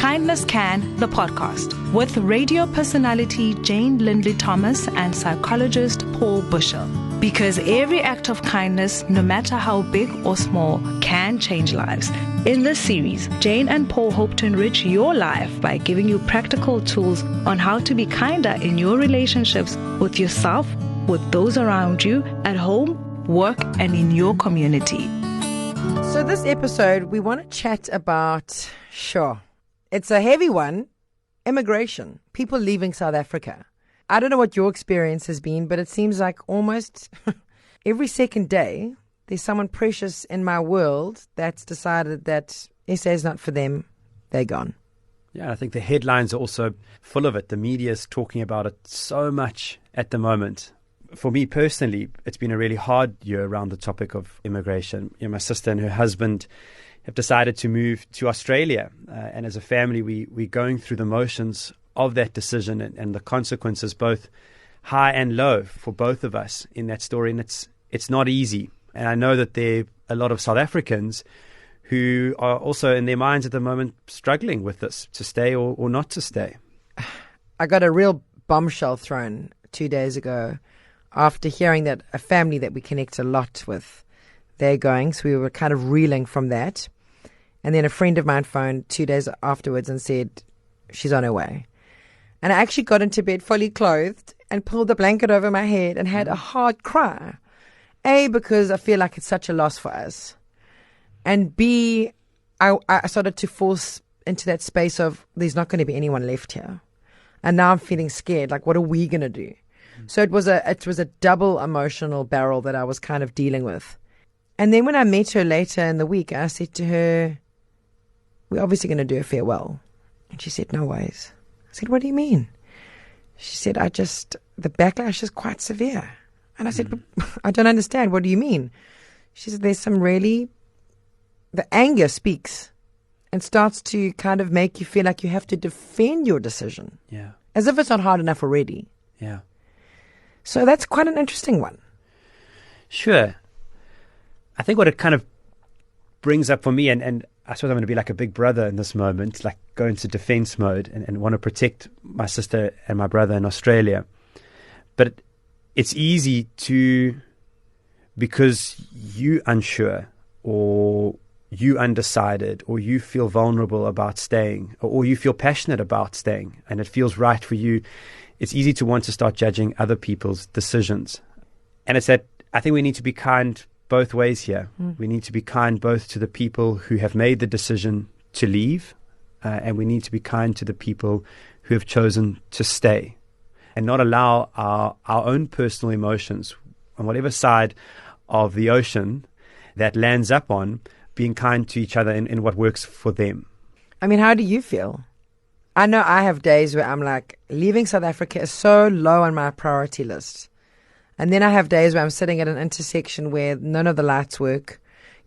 Kindness Can, the podcast, with radio personality Jane Lindley Thomas and psychologist Paul Bushell. Because every act of kindness, no matter how big or small, can change lives. In this series, Jane and Paul hope to enrich your life by giving you practical tools on how to be kinder in your relationships with yourself, with those around you, at home, work, and in your community. So this episode, we want to chat about, it's a heavy one, immigration, people leaving South Africa. I don't know what your experience has been, but it seems like almost every second day, there's someone precious in my world that's decided that SA is not for them. They're gone. Yeah, I think the headlines are also full of it. The media is talking about it so much at the moment. For me personally, it's been a really hard year around the topic of immigration. My sister and her husband have decided to move to Australia. And as a family, we're going through the motions of that decision and the consequences, both high and low, for both of us in that story. And it's not easy. And I know that there are a lot of South Africans who are also in their minds at the moment struggling with this, to stay or not to stay. I got a real bombshell thrown 2 days ago after hearing that a family that we connect a lot with, they're going. So we were kind of reeling from that. And then a friend of mine phoned 2 days afterwards and said, she's on her way. And I actually got into bed fully clothed and pulled the blanket over my head and had a hard cry. A, because I feel like it's such a loss for us. And B, I started to force into that space of there's not going to be anyone left here. And now I'm feeling scared. Like, what are we going to do? So it was a double emotional barrel that I was kind of dealing with. And then when I met her later in the week, I said to her, we're obviously going to do a farewell. And she said, no ways. I said, what do you mean? She said, the backlash is quite severe. And I said, I don't understand. What do you mean? She said, the anger speaks and starts to kind of make you feel like you have to defend your decision. Yeah. As if it's not hard enough already. Yeah. So that's quite an interesting one. Sure. I think what it kind of brings up for me, and I suppose I'm going to be like a big brother in this moment, like go into defense mode and want to protect my sister and my brother in Australia. But it's easy to, because you unsure or you undecided or you feel vulnerable about staying or you feel passionate about staying and it feels right for you, it's easy to want to start judging other people's decisions. And it's that I think we need to be kind both ways here. We need to be kind both to the people who have made the decision to leave and we need to be kind to the people who have chosen to stay and not allow our own personal emotions on whatever side of the ocean that lands up on, being kind to each other in what works for them. I mean, how do you feel? I know I have days where I'm like, leaving South Africa is so low on my priority list. And then I have days where I'm sitting at an intersection where none of the lights work.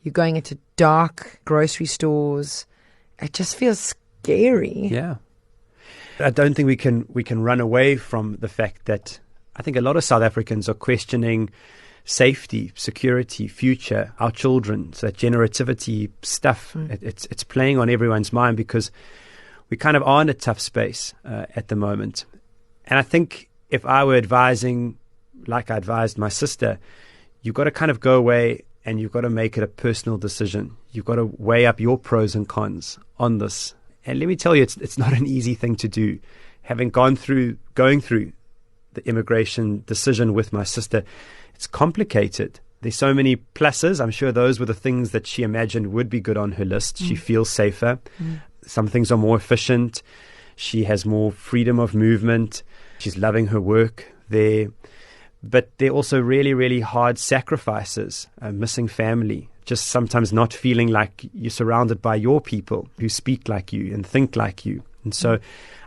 You're going into dark grocery stores. It just feels scary. Yeah. I don't think we can run away from the fact that I think a lot of South Africans are questioning safety, security, future, our children, so that generativity stuff. It's playing on everyone's mind because we kind of are in a tough space at the moment. And I think if I were advising, like I advised my sister, you've got to kind of go away and you've got to make it a personal decision. You've got to weigh up your pros and cons on this. And let me tell you, it's not an easy thing to do. Having going through the immigration decision with my sister, it's complicated. There's so many pluses. I'm sure those were the things that she imagined would be good on her list. She feels safer. Some things are more efficient. She has more freedom of movement. She's loving her work there. But they're also really, really hard sacrifices, missing family, just sometimes not feeling like you're surrounded by your people who speak like you and think like you. And so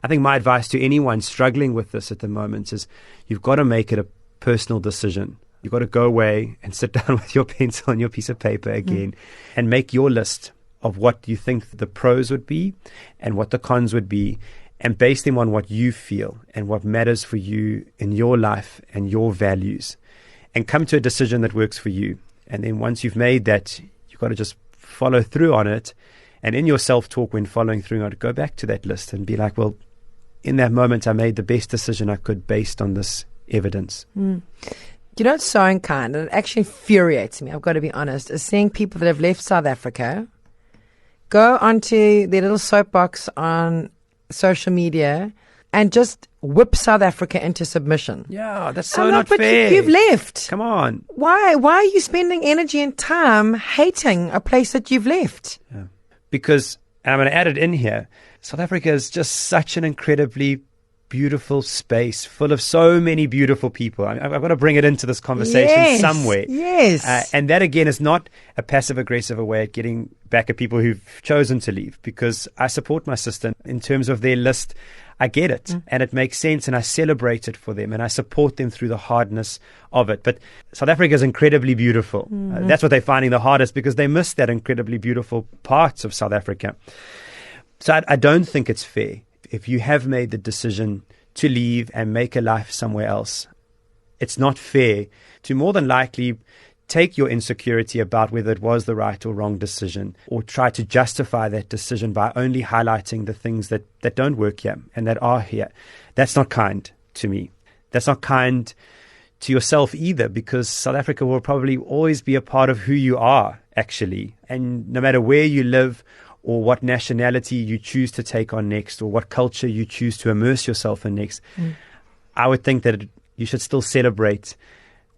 I think my advice to anyone struggling with this at the moment is you've got to make it a personal decision. You've got to go away and sit down with your pencil and your piece of paper again and make your list of what you think the pros would be and what the cons would be, and base them on what you feel and what matters for you in your life and your values, and come to a decision that works for you. And then once you've made that, you've got to just follow through on it And in your self-talk, when following through on it, go back to that list and be like, well, in that moment, I made the best decision I could based on this evidence. You know, it's so unkind, and it actually infuriates me, I've got to be honest, is seeing people that have left South Africa go onto their little soapbox on social media and just whip South Africa into submission. Yeah, that's so not but fair. You've left. Come on. Why are you spending energy and time hating a place that you've left? Yeah. Because, and I'm going to add it in here, South Africa is just such an incredibly beautiful space full of so many beautiful people. I've got to bring it into this conversation somewhere. Yes. And that, again, is not a passive-aggressive way at getting back at people who've chosen to leave, because I support my sister in terms of their list. I get it, and it makes sense, and I celebrate it for them, and I support them through the hardness of it. But South Africa is incredibly beautiful. That's what they're finding the hardest, because they miss that incredibly beautiful parts of South Africa. So I don't think it's fair. If you have made the decision to leave and make a life somewhere else, it's not fair to more than likely take your insecurity about whether it was the right or wrong decision, or try to justify that decision by only highlighting the things that don't work here and that are here. That's not kind to me. That's not kind to yourself either, because South Africa will probably always be a part of who you are, actually. And no matter where you live, or what nationality you choose to take on next, or what culture you choose to immerse yourself in next, I would think that you should still celebrate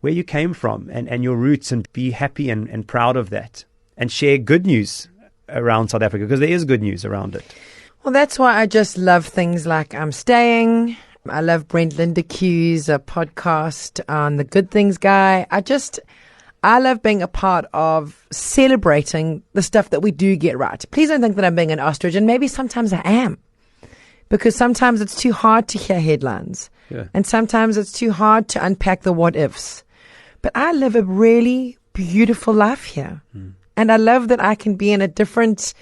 where you came from and your roots, and be happy and proud of that, and share good news around South Africa, because there is good news around it. Well, that's why I just love things like I'm Staying. I love Brent Lindeque's podcast on The Good Things Guy. I love being a part of celebrating the stuff that we do get right. Please don't think that I'm being an ostrich, and maybe sometimes I am, because sometimes it's too hard to hear headlines, and sometimes it's too hard to unpack the what ifs. But I live a really beautiful life here, and I love that I can be in a different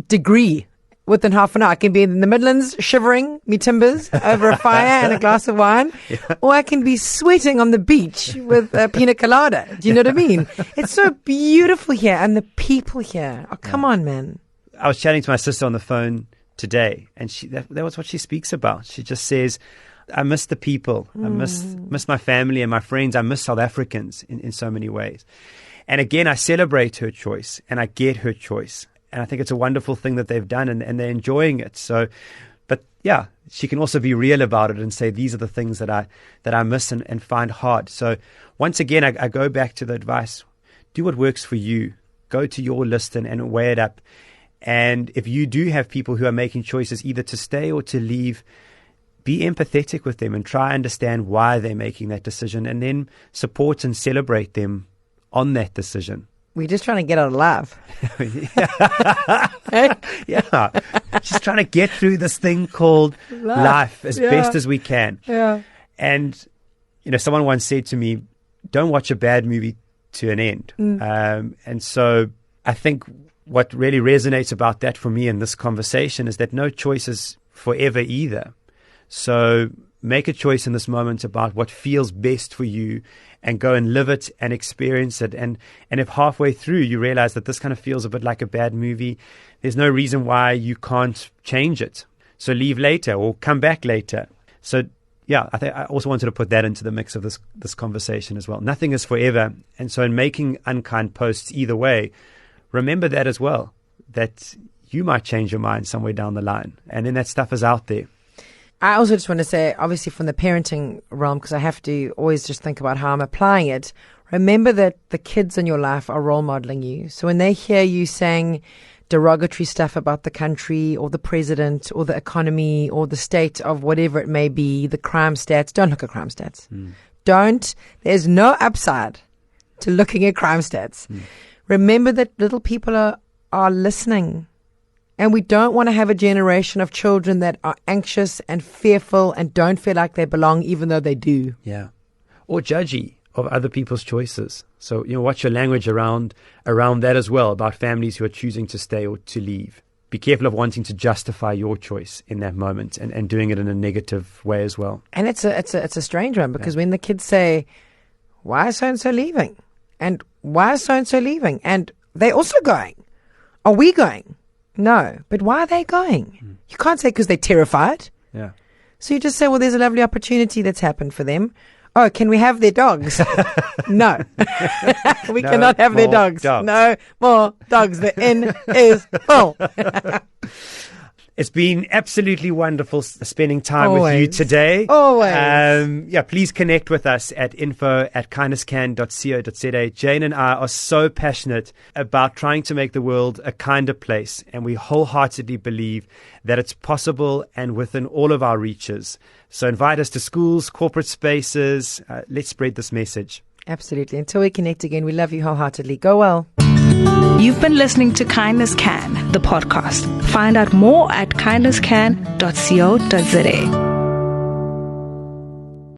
degree within half an hour. I can be in the Midlands shivering me timbers over a fire and a glass of wine, or I can be sweating on the beach with a pina colada. Do you know what I mean? It's so beautiful here, and the people here. Oh, come on, man. I was chatting to my sister on the phone today, and that was what she speaks about. She just says, I miss the people. I miss my family and my friends. I miss South Africans in so many ways. And again, I celebrate her choice, and I get her choice. And I think it's a wonderful thing that they've done, and they're enjoying it. So, but yeah, she can also be real about it and say, these are the things that I miss and find hard. So once again, I go back to the advice: do what works for you. Go to your list and weigh it up. And if you do have people who are making choices either to stay or to leave, be empathetic with them and try to understand why they're making that decision, and then support and celebrate them on that decision. We're just trying to get out alive. Yeah. Just trying to get through this thing called life as best as we can. Yeah. And, someone once said to me, don't watch a bad movie to an end. And so I think what really resonates about that for me in this conversation is that no choice is forever either. So make a choice in this moment about what feels best for you, and go and live it and experience it. And if halfway through you realize that this kind of feels a bit like a bad movie, there's no reason why you can't change it. So leave later or come back later. So yeah, I think I also wanted to put that into the mix of this conversation as well. Nothing is forever. And so in making unkind posts either way, remember that as well, that you might change your mind somewhere down the line. And then that stuff is out there. I also just want to say, obviously from the parenting realm, because I have to always just think about how I'm applying it, remember that the kids in your life are role modeling you. So when they hear you saying derogatory stuff about the country or the president or the economy or the state of whatever it may be, the crime stats, don't look at crime stats. There's no upside to looking at crime stats. Remember that little people are listening. And we don't want to have a generation of children that are anxious and fearful and don't feel like they belong, even though they do. Yeah. Or judgy of other people's choices. So, watch your language around that as well, about families who are choosing to stay or to leave. Be careful of wanting to justify your choice in that moment and doing it in a negative way as well. And it's a strange one, because when the kids say, why is so-and-so leaving? And why is so-and-so leaving? And they're also going. Are we going? No. But why are they going? You can't say because they're terrified. Yeah. So you just say, well, there's a lovely opportunity that's happened for them. Oh, can we have their dogs? No. We cannot have their dogs. No more dogs. The inn is full. It's been absolutely wonderful spending time Always. with you today. Always. Please connect with us at info@kindnesscan.co.za. Jane and I are so passionate about trying to make the world a kinder place, and we wholeheartedly believe that it's possible and within all of our reaches. So invite us to schools, corporate spaces. Let's spread this message. Absolutely. Until we connect again, we love you wholeheartedly. Go well. You've been listening to Kindness Can, the podcast. Find out more at kindnesscan.co.za.